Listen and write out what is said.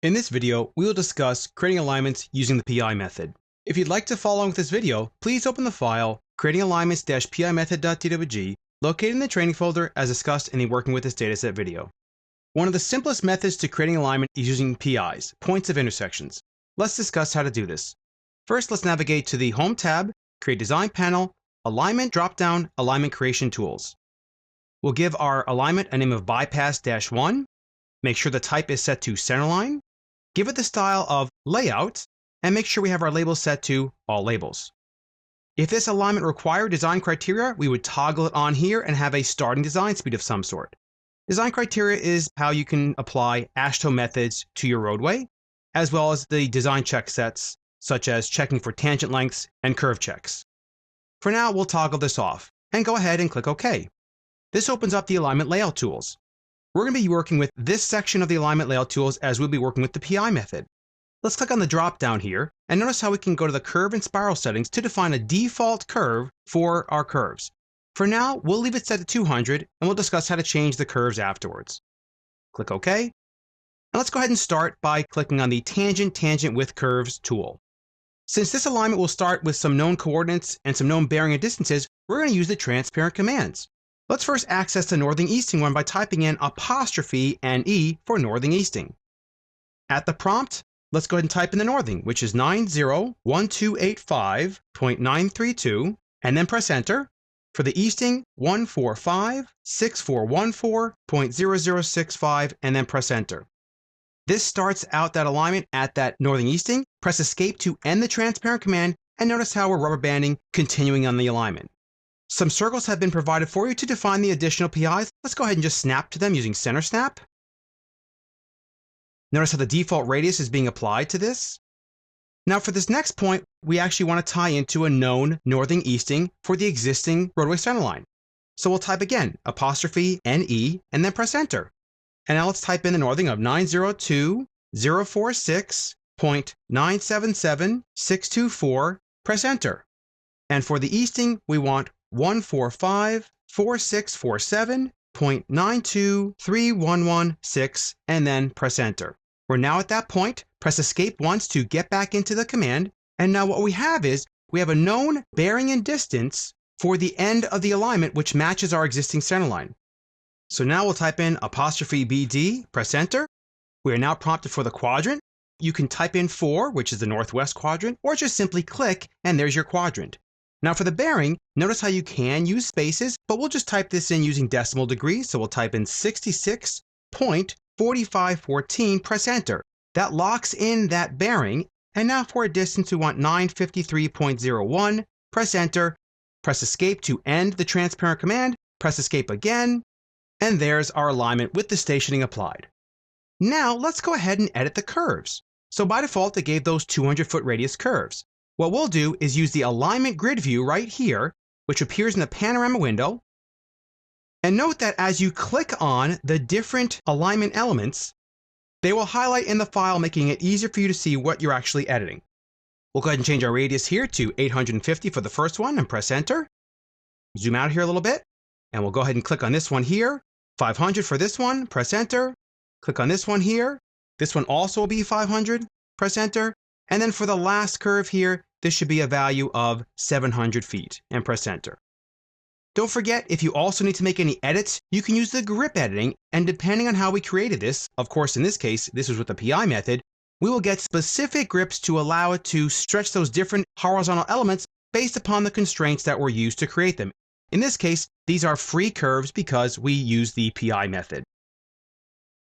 In this video, we will discuss creating alignments using the PI method. If you'd like to follow along with this video, please open the file creatingalignments-pimethod.twg located in the training folder as discussed in the Working with this Dataset video. One of the simplest methods to creating alignment is using PIs, points of intersections. Let's discuss how to do this. First, let's navigate to the Home tab, Create Design panel, Alignment dropdown, Alignment Creation Tools. We'll give our alignment a name of bypass-1, make sure the type is set to centerline, give it the style of layout, and make sure we have our labels set to all labels. If this alignment required design criteria, we would toggle it on here and have a starting design speed of some sort. Design criteria is how you can apply AASHTO methods to your roadway, as well as the design check sets, such as checking for tangent lengths and curve checks. For now, we'll toggle this off and go ahead and click OK. This opens up the alignment layout tools. We're going to be working with this section of the alignment layout tools as we'll be working with the PI method. Let's click on the drop down here and notice how we can go to the curve and spiral settings to define a default curve for our curves. For now, we'll leave it set to 200 and we'll discuss how to change the curves afterwards. Click OK. And let's go ahead and start by clicking on the Tangent with Curves tool. Since this alignment will start with some known coordinates and some known bearing and distances, we're going to use the transparent commands. Let's first access the northing easting one by typing in apostrophe and E for northing easting. At the prompt, let's go ahead and type in the northing, which is 901285.932, and then press enter. For the easting, 1456414.0065, and then press enter. This starts out that alignment at that northing easting. Press escape to end the transparent command, and notice how we're rubber banding, continuing on the alignment. Some circles have been provided for you to define the additional PIs. Let's go ahead and just snap to them using center snap. Notice how the default radius is being applied to this. Now for this next point, we actually want to tie into a known northing easting for the existing roadway centerline. So we'll type again, apostrophe NE, and then press enter. And now let's type in the northing of 902.046.977.624, press enter. And for the easting, we want 1454647.92311.6, and then press enter. We're now at that point. Press escape once to get back into the command. And now what we have is we have a known bearing and distance for the end of the alignment, which matches our existing centerline. So now we'll type in apostrophe BD, press enter. We are now prompted for the quadrant. You can type in 4, which is the northwest quadrant, or just simply click and there's your quadrant. Now for the bearing, notice how you can use spaces, but we'll just type this in using decimal degrees. So we'll type in 66.4514, press enter. That locks in that bearing. And now for a distance, we want 953.01, press enter, press escape to end the transparent command, press escape again, and there's our alignment with the stationing applied. Now let's go ahead and edit the curves. So by default, it gave those 200-foot radius curves. What we'll do is use the alignment grid view right here, which appears in the panorama window. And note that as you click on the different alignment elements, they will highlight in the file, making it easier for you to see what you're actually editing. We'll go ahead and change our radius here to 850 for the first one and press enter. Zoom out here a little bit, and we'll go ahead and click on this one here. 500 for this one, press enter. Click on this one here. This one also will be 500, press enter. And then for the last curve here, this should be a value of 700 feet and press enter. Don't forget, if you also need to make any edits, you can use the grip editing, and depending on how we created this, of course in this case, this was with the PI method, we will get specific grips to allow it to stretch those different horizontal elements based upon the constraints that were used to create them. In this case, these are free curves because we use the PI method.